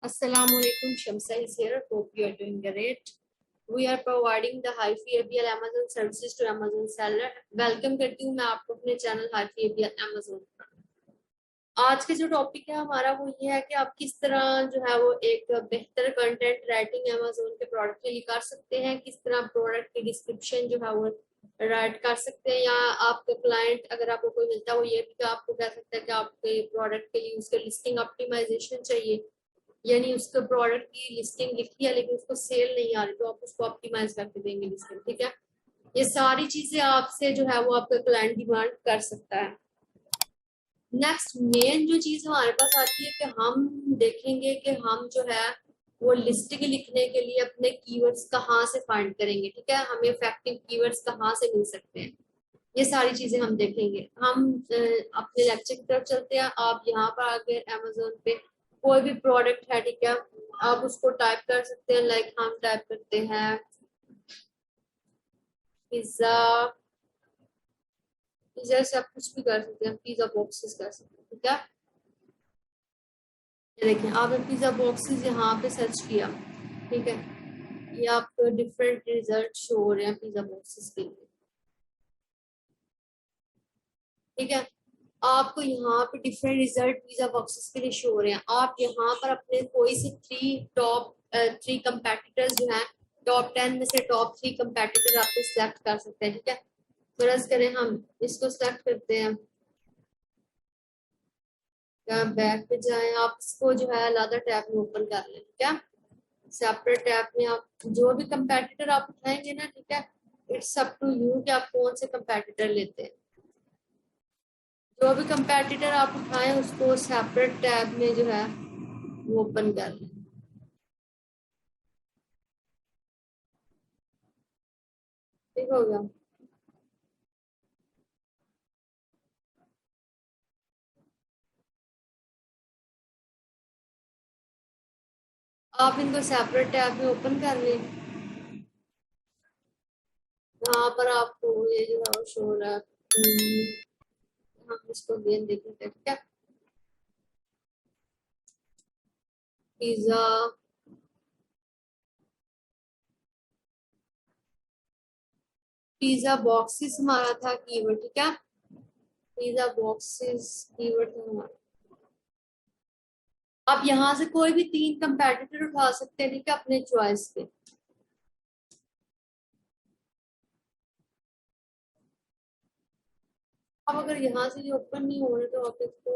Assalamualaikum, Shamsa is here. Hope you are doing great. We are providing the HiFi APL Amazon services to Amazon seller. Welcome करती हूँ मैं आपको अपने channel HiFi APL Amazon। आज के जो topic है हमारा वो ये है कि आप किस तरह जो है वो एक बेहतर कंटेंट राइटिंग Amazon के प्रोडक्ट के लिए कर सकते हैं, किस तरह प्रोडक्ट की डिस्क्रिप्शन जो है वो राइट कर सकते हैं, या आपका क्लाइंट अगर आपको कोई मिलता है वो ये भी आपको कह सकता है कि आपके प्रोडक्ट के लिए उसके लिस्टिंग ऑप्टिमाइजेशन चाहिए, यानी उसके प्रोडक्ट की लिस्टिंग लिखी है लेकिन उसको सेल नहीं आ रही तो आप उसको ऑप्टिमाइज करके देंगे लिस्टिंग। ठीक है, ये सारी चीजें आपसे जो है वो आपका क्लाइंट डिमांड कर सकता है। नेक्स्ट मेन जो चीज हमारे पास आती है कि हम देखेंगे कि हम जो है वो लिस्टिंग लिखने के लिए अपने कीवर्ड्स कहाँ से फाइंड करेंगे। ठीक है, हमें इफेक्टिव कीवर्ड्स कहाँ से मिल सकते हैं, ये सारी चीजें हम देखेंगे। हम अपने लेक्चर की तरफ चलते हैं। आप यहाँ पर आके अमेजोन पे कोई भी प्रोडक्ट है, ठीक है, आप उसको टाइप कर सकते हैं। लाइक हम टाइप करते हैं पिज्जा, पिज्जा से आप कुछ भी कर सकते हैं, पिज्जा बॉक्सेस कर सकते हैं। ठीक है, ये देखें आपने पिज्जा बॉक्सेस यहाँ पे सर्च किया, ठीक है, ये आपको डिफरेंट रिजल्ट शो हो रहे हैं पिज्जा बॉक्सेस के लिए। ठीक है, आपको यहाँ पे डिफरेंट रिजल्ट पिज्जा बॉक्सेस के लिए शो हो रहे हैं। आप यहाँ पर अपने कोई से थ्री कंपेटिटर्स जो हैं, टॉप 10 में से टॉप 3 कंपेटिटर आपको सिलेक्ट कर सकते हैं। ठीक है, फर्ज करें हम इसको सिलेक्ट करते हैं, बैक पे जाएं, आप इसको जो है अलग टैब में ओपन कर लें। ठीक है, सेपरेट टैब में आप जो भी कंपेटिटर आप उठाएंगे ना, ठीक है, इट्स अप टू यू कि आप कौन से कंपेटिटर लेते हैं। जो भी कंपेटिटर आप उठाएं उसको सेपरेट टैब में जो है वो ओपन कर लें। ठीक हो गया। आप इनको सेपरेट टैब में ओपन कर लें। यहाँ पर आपको ये जो है वो शो हो रहा है। हम इसको गेन देखेंगे। ठीक है, पिज्जा पिज्जा बॉक्सेस हमारा था कीवर्ड। ठीक है, पिज्जा बॉक्सेस कीवर्ड था हमारा। आप यहाँ से कोई भी 3 कंपेटिटर उठा सकते हैं, ठीक है, अपने चॉइस के। अब अगर यहाँ से ये ओपन नहीं हो रहे तो आप इसको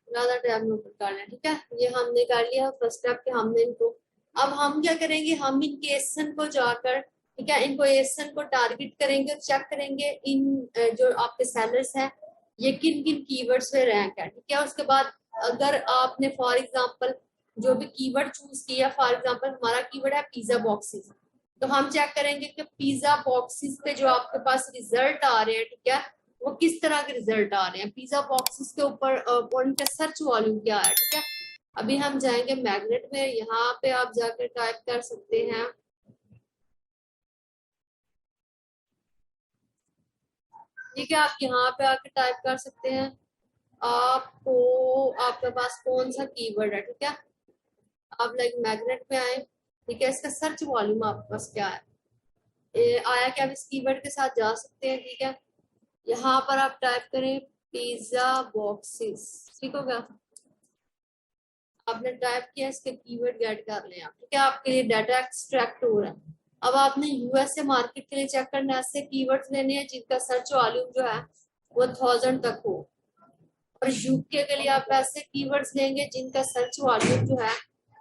ज्यादा टैब में ओपन कर लें। ठीक है, ये हमने कर लिया फर्स्ट स्टेप के हमने इनको। अब हम क्या करेंगे, हम इन केसन को जाकर, ठीक है, इनको एसन को टारगेट करेंगे और चेक करेंगे इन जो आपके सेलर्स हैं ये किन किन कीवर्ड्स पे रैंक है। ठीक है, उसके बाद अगर आपने फॉर एग्जांपल जो भी कीवर्ड चूज किया, फॉर एग्जांपल हमारा कीवर्ड है पिज्जा बॉक्सेस, तो हम चेक करेंगे कि पिज्जा बॉक्सेस पे जो आपके पास रिजल्ट आ रहे हैं, ठीक है, वो किस तरह के रिजल्ट आ रहे हैं पिज्जा बॉक्सेस के ऊपर और उनका सर्च वॉल्यूम क्या है। ठीक है, अभी हम जाएंगे मैग्नेट में, यहाँ पे आप जाकर टाइप कर सकते हैं ठीक है, आप यहाँ पे आके टाइप कर सकते हैं आपको आपके पास कौन सा कीवर्ड है। ठीक है, आप लाइक मैग्नेट में आए, ठीक है, इसका सर्च वॉल्यूम आपके पास क्या है, आया कि आप इस कीवर्ड के साथ जा सकते हैं। ठीक है, यहाँ पर आप टाइप करें पिज्जा बॉक्सेस। ठीक हो गया, आपने टाइप किया, इसके कीवर्ड गेट कर लें आप। ठीक है, आपके लिए डाटा एक्सट्रैक्ट हो रहा है। अब आपने यूएसए मार्केट के लिए चेक करना है, ऐसे कीवर्ड्स लेने हैं जिनका सर्च वॉल्यूम जो है वो 1000 तक हो, और यूके के लिए आप ऐसे कीवर्ड्स लेंगे जिनका सर्च वॉल्यूम जो है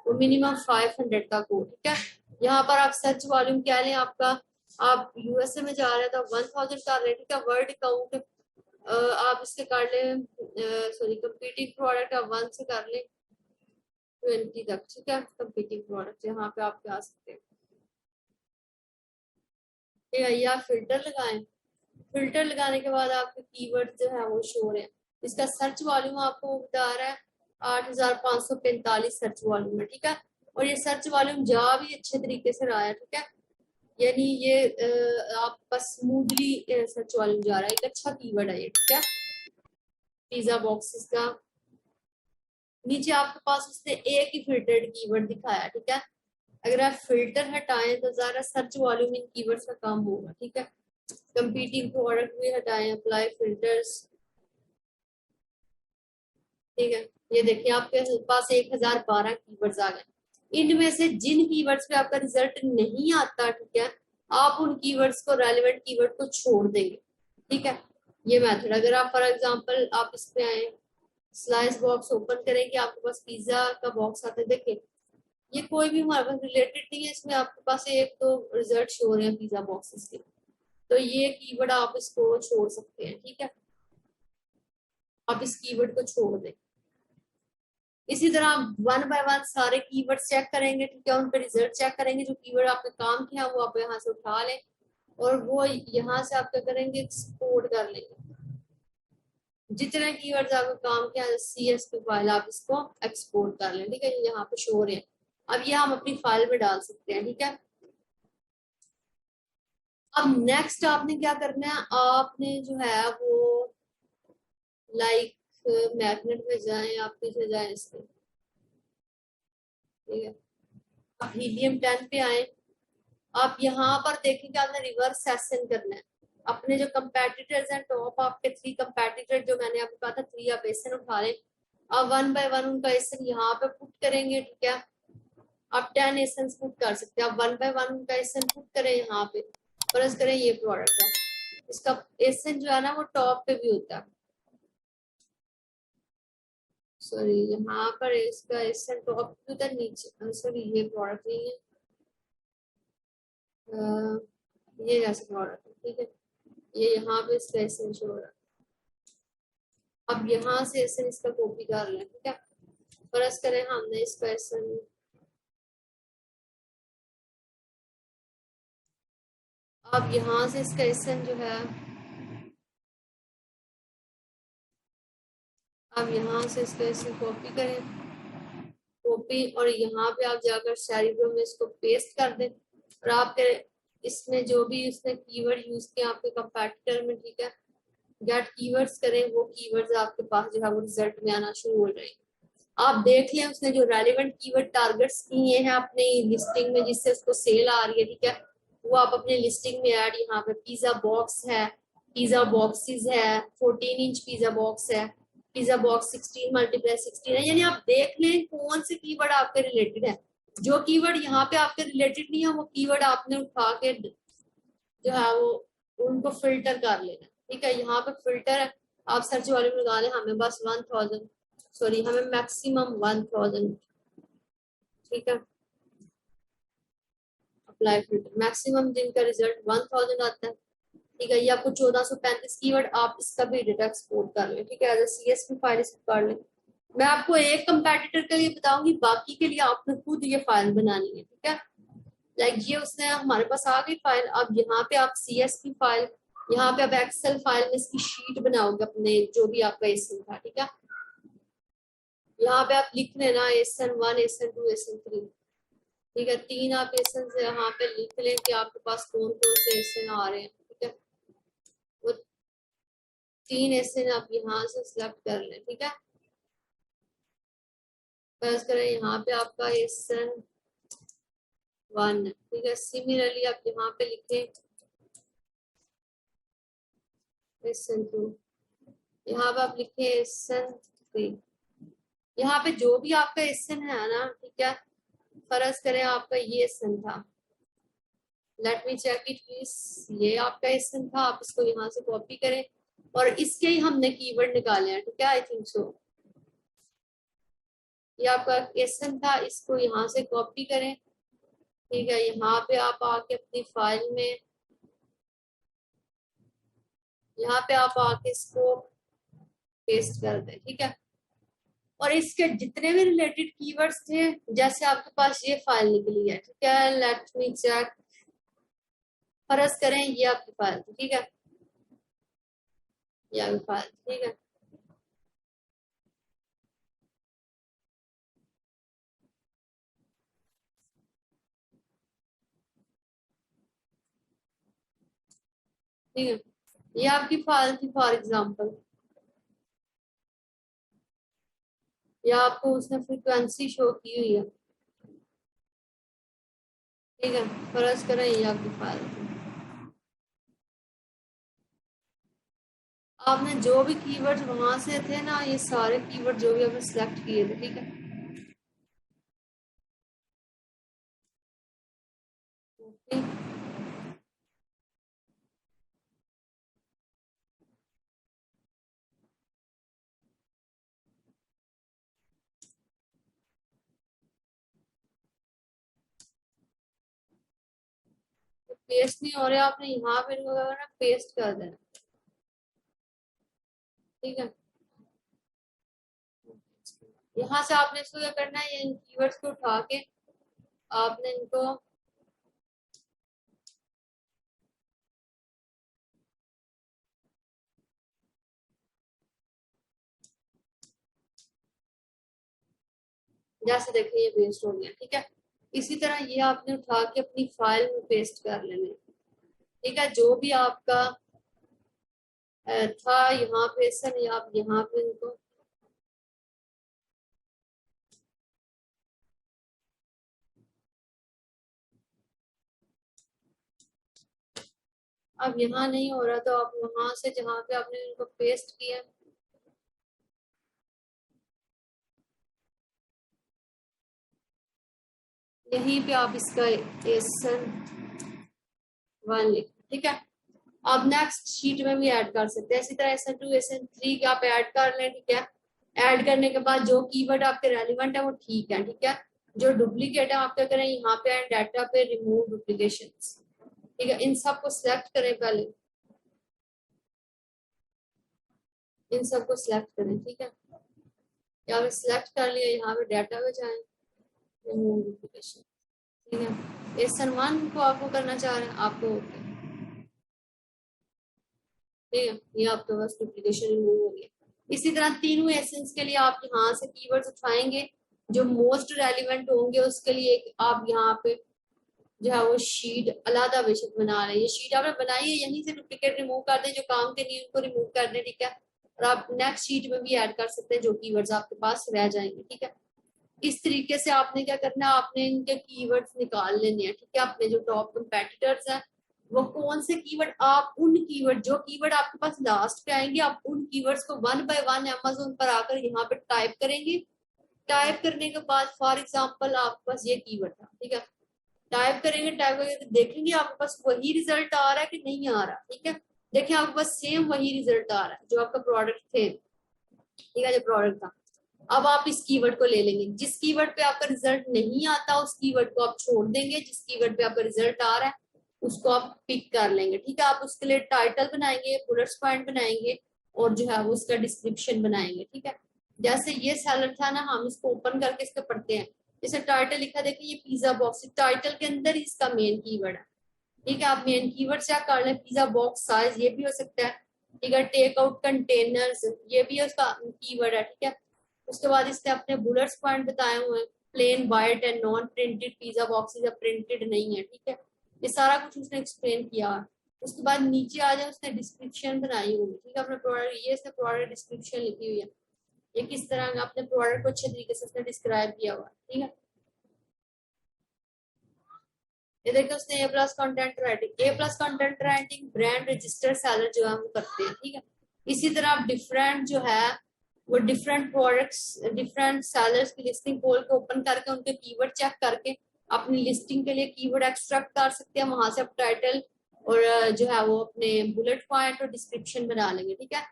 वो मिनिमम 500 तक हो। ठीक है, यहाँ पर आप सर्च वॉल्यूम क्या लें आपका, आप यूएसए में जा रहे हैं तो 1000 कर रहे हैं। ठीक है, वर्ड काउंट आप इसके कर लें, सॉरी कंपीटिंग प्रोडक्ट आप 1 से कर लें 20 तक। ठीक है, कंपीटिंग प्रोडक्ट यहाँ पे आप जा सकते हैं। ठीक है, या फिल्टर लगाएं, फिल्टर लगाने के बाद आपके कीवर्ड जो है वो शो रहे हैं। इसका सर्च वॉल्यूम आपको बता रहा है 8545 सर्च वॉल्यूम है। ठीक है, और ये सर्च वॉल्यूम जा भी अच्छे तरीके से रहा है। ठीक है, यानी ये आपका स्मूथली सर्च वॉल्यूम जा रहा है, एक अच्छा कीवर्ड है ये। ठीक है, पिज्जा बॉक्सेस का नीचे आपके पास उसने एक ही फिल्टर्ड कीवर्ड दिखाया, ठीक है। अगर आप फिल्टर हटाएं तो ज़रा सर्च वॉल्यूम इन कीवर्ड्स का काम होगा, ठीक है। कंपीटिंग प्रोडक्ट भी हटाएं, अप्लाई फिल्टर्स, ठीक है। ये देखिए आपके पास 1012 कीवर्ड्स आ गए। इनमें से जिन कीवर्ड्स पे आपका रिजल्ट नहीं आता, ठीक है, आप उन कीवर्ड्स को, रेलिवेंट कीवर्ड को छोड़ देंगे, ठीक है। ये मेथड, अगर आप फॉर एग्जांपल आप इस पे आए, स्लाइस बॉक्स ओपन करेंगे, आपके पास पिज्जा का बॉक्स आता है, देखिए ये कोई भी हमारे पास रिलेटेड नहीं है, इसमें आपके पास एक तो रिजल्ट शो हो रहे हैं पिज्जा बॉक्सेस के, तो ये कीवर्ड आप इसको छोड़ सकते हैं, ठीक है। आप इस कीवर्ड को छोड़ दें। इसी तरह आप वन बाय वन सारे कीवर्ड चेक करेंगे, ठीक है, उन पर रिजल्ट चेक करेंगे, जो कीवर्ड आपने काम किया वो आप यहाँ से उठा लें और वो यहाँ से आप क्या करेंगे, एक्सपोर्ट कर लेंगे। जितने कीवर्ड्स आपका काम किया CSV फाइल आप इसको एक्सपोर्ट कर लें, ठीक है। ये यहाँ पे शो हो रहे हैं, अब ये हम अपनी फाइल में डाल सकते हैं, ठीक है। अब नेक्स्ट आपने क्या करना है, आपने जो है वो लाइक मैग्नेट में जाए, आप पीछे जाए इसमें, ठीक है। आप हीलियम 10 पे आए, आप यहाँ पर देखेंगे आपने रिवर्स सेशन करना है। अपने जो कंपेटिटर्स हैं, टॉप आपके 3 कंपेटिटर जो मैंने आपको कहा था 3 आप एसन उठा लें, आप वन बाय वन उनका एसन यहाँ पे पुट करेंगे, ठीक है। आप 10 एसन पुट कर सकते हैं, आप वन बाय वन उनका एसन पुट करें यहाँ पे, फर्ज करें ये प्रोडक्ट है, इसका एसन जो है ना वो टॉप पे भी होता है, सॉरी यहाँ पर इसका एसन टॉप पे होता है, नीचे सॉरी ये प्रोडक्ट नहीं है, ये जैसे प्रोडक्ट है, ठीक है। ये यहाँ पे इसका एसन शो हो रहा है, अब यहाँ से एसन इसका कॉपी कर लें, ठीक है। फर्ज करें हमने इसका एसन, अब यहाँ से इसका एसन जो है, अब यहाँ से इसका एसन कॉपी करें, कॉपी, और यहाँ पे आप जाकर सैरिब्रो में इसको पेस्ट कर दें, और आपके इसमें जो भी इसने कीवर्ड यूज किया आपके कंपैटिटर में, ठीक है, गेट कीवर्ड्स करें, वो कीवर्ड्स आपके पास जो है वो रिजल्ट में आना शुरू हो जाएंगे। आप देख लें उसने जो रेलिवेंट कीवर्ड टारगेट्स किए हैं अपनी लिस्टिंग में, जिससे उसको सेल आ रही है, ठीक है, वो आप अपने लिस्टिंग में ऐड, यहाँ पे पिज्जा बॉक्स है, पिज्जा बॉक्सेस है, 14 इंच पिज्जा बॉक्स है, पिज्जा बॉक्स 16 × 16 है, यानी आप देख लें कौन से कीवर्ड आपके रिलेटेड है। जो कीवर्ड यहाँ पे आपके रिलेटेड नहीं है वो कीवर्ड आपने उठा के जो है वो उनको फिल्टर कर लेना, ठीक है। यहाँ पे फिल्टर है, आप सर्च वाले में लगा लें, हमें बस 1000, सॉरी हमें मैक्सिमम 1000, ठीक है। अप्लाई फिल्टर, मैक्सिमम जिनका रिजल्ट 1000 आता है, ठीक है। ये आपको 1435 कीवर्ड, आप इसका भी डेटा एक्सपोर्ट कर लें, ठीक है, एज CSV फाइल कर लें। मैं आपको एक कंपैटिटर के लिए बताऊंगी, बाकी के लिए आपने खुद ये फाइल बनानी है, ठीक है। लाइक ये उसने हमारे पास आ गई फाइल, अब यहाँ पे आप CSV फाइल, यहाँ पे आप एक्सेल फाइल में इसकी शीट बनाओगे अपने जो भी आपका एसन था, ठीक है। यहाँ पे आप लिख लेना SN1 SN2 SN3, ठीक है। 3 आप एसन से यहाँ पे लिख लें कि आपके पास कौन कौन से एसन आ रहे हैं, ठीक है। वो 3 एसन आप यहाँ से सिलेक्ट कर लें, ठीक है। बस करें यहाँ पे आपका SN1, ठीक है। सिमिलरली आप यहाँ पे लिखें SN2, यहाँ पे आप लिखे SN3, यहाँ पे जो भी आपका एसन है ना, ठीक है, फर्ज करें आपका ये एसन था, let me check it please, ये आपका एसन था, आप इसको यहाँ से कॉपी करें और इसके ही हमने कीवर्ड निकाले हैं, ठीक है, आई थिंक सो। ये आपका एसन था, इसको यहाँ से कॉपी करें, ठीक है। यहाँ पे आप आके अपनी फाइल में, यहाँ पे आप आके इसको पेस्ट कर दें, ठीक है। और इसके जितने भी रिलेटेड कीवर्ड्स थे, जैसे आपके पास ये फाइल निकली है, ठीक है, लेट मी चेक, फर्ज करें ये आपकी फाइल थी, ठीक है, ये आपकी फाइल, ठीक है। ठीक है, ये आपकी फाइल थी फॉर एग्जांपल, या आपको उसने फ्रीक्वेंसी शो की हुई है, ठीक है। फर्ज करें ये आपकी फाइल थी, आपने जो भी कीवर्ड वहां से थे ना, ये सारे कीवर्ड जो भी आपने सिलेक्ट किए थे, ठीक है। ओके, तो पेस्ट नहीं हो रहे, आपने यहाँ पे इनको क्या करना, पेस्ट कर देना, ठीक है। यहाँ से आपने इसको क्या करना है, ये इन कीवर्ड्स को उठा के आपने इनको जैसे देखिए ये पेस्ट हो गया, ठीक है। इसी तरह ये आपने उठा के अपनी फाइल में पेस्ट कर लेने, ठीक है। जो भी आपका था यहाँ पे सर, आप यहाँ पे इनको अब यहाँ नहीं हो रहा तो आप वहां से जहाँ पे आपने इनको पेस्ट किया, यहीं पे आप इसका एसन 1 लिख, ठीक है। आप नेक्स्ट शीट में भी ऐड कर सकते हैं, इसी तरह SN2 SN3 के आप ऐड कर लें, ठीक है। ऐड करने के बाद जो कीवर्ड आपके रेलिवेंट है वो ठीक है, ठीक है। जो डुप्लीकेट है आप क्या करें, यहाँ पे आए डाटा पे रिमूव डुप्लीकेशन, ठीक है। इन सबको सिलेक्ट करें पहले, इन सबको सिलेक्ट करें, ठीक है। यहाँ पे सिलेक्ट कर लिया, यहाँ पे डाटा पे जाए, रिमूव डुप्लीकेशन, ठीक है। SN1 को आपको करना चाह रहे हैं, आपको ओके, ठीक है। ये आपके पास डुप्लीकेशन रिमूव हो गया। इसी तरह तीनों एसेंस के लिए आप यहाँ से कीवर्ड्स उठाएंगे, जो मोस्ट रेलिवेंट होंगे उसके लिए एक आप यहाँ पे जो है वो शीट अलग बेशक बना रहे हैं। ये शीट आपने बनाई है, यहीं से डुप्लीकेट रिमूव कर दें, जो काम के नहीं उनको रिमूव कर दें, ठीक है। और आप नेक्स्ट शीट में भी ऐड कर सकते हैं जो कीवर्ड्स आपके पास रह जाएंगे, ठीक है। इस तरीके से आपने क्या करना है, आपने इनके कीवर्ड्स निकाल लेने हैं, ठीक है। अपने जो टॉप कंपेटिटर्स हैं वो कौन से कीवर्ड, आप उन कीवर्ड जो कीवर्ड आपके पास लास्ट पे आएंगे, आप उन कीवर्ड्स को 1 बाय 1 अमेज़न पर आकर यहाँ पे टाइप करेंगे। टाइप करने के बाद फॉर एग्जांपल आपके पास ये कीवर्ड था, ठीक है। टाइप करेंगे, टाइप करके देखेंगे आपके पास वही रिजल्ट आ रहा है कि नहीं आ रहा, ठीक है। देखिए आपके पास सेम वही रिजल्ट आ रहा है जो आपका प्रोडक्ट थे, ठीक है, जो प्रोडक्ट था। अब आप इस कीवर्ड को ले लेंगे, जिस कीवर्ड पे आपका रिजल्ट नहीं आता उस कीवर्ड को आप छोड़ देंगे, जिस कीवर्ड पे आपका रिजल्ट आ रहा है उसको आप पिक कर लेंगे, ठीक है। आप उसके लिए टाइटल बनाएंगे, बुलेट्स पॉइंट बनाएंगे और जो है वो उसका डिस्क्रिप्शन बनाएंगे, ठीक है। जैसे ये सेलर था ना, हम इसको ओपन करके इसको पढ़ते हैं। जैसे टाइटल लिखा, देखिए ये पिज्जा बॉक्स, टाइटल के अंदर ही इसका मेन कीवर्ड है, ठीक है। आप मेन कीवर्ड से कर लें, पिज्जा बॉक्स साइज ये भी हो सकता है, ठीक है। टेक आउट कंटेनर्स ये भी उसका कीवर्ड है, ठीक है। उसके बाद इसने अपने बुलेट्स पॉइंट बताए हुए हैं, plain white and non printed pizza boxes या प्रिंटेड नहीं है, ठीक है। ये सारा कुछ उसने एक्सप्लेन किया। उसके बाद नीचे आ जाए, उसने डिस्क्रिप्शन बनाई होगी, ठीक है। अपने प्रोडक्ट, ये इसने प्रोडक्ट डिस्क्रिप्शन लिखी हुई है, ये किस तरह अपने प्रोडक्ट को अच्छे तरीके से उसने डिस्क्राइब किया हुआ, ठीक है। ये देखो उसने A plus content writing brand register seller जो है वो करते हैं, ठीक है। इसी तरह आप डिफरेंट जो है वो डिफरेंट प्रोडक्ट्स डिफरेंट सेलर्स की लिस्टिंग खोल के ओपन करके उनके कीवर्ड चेक करके अपनी लिस्टिंग के लिए कीवर्ड एक्सट्रैक्ट कर सकते हैं, वहां से आप टाइटल और जो है वो अपने बुलेट पॉइंट और डिस्क्रिप्शन बना लेंगे, ठीक है।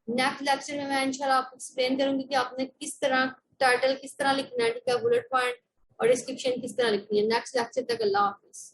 नेक्स्ट लेक्चर में मैं इंशाल्लाह आपको एक्सप्लेन करूंगी कि आपने किस तरह टाइटल किस तरह लिखना है, ठीक है, बुलेट पॉइंट और डिस्क्रिप्शन किस तरह लिखनी है। नेक्स्ट लेक्चर तक अल्लाह हाफिज।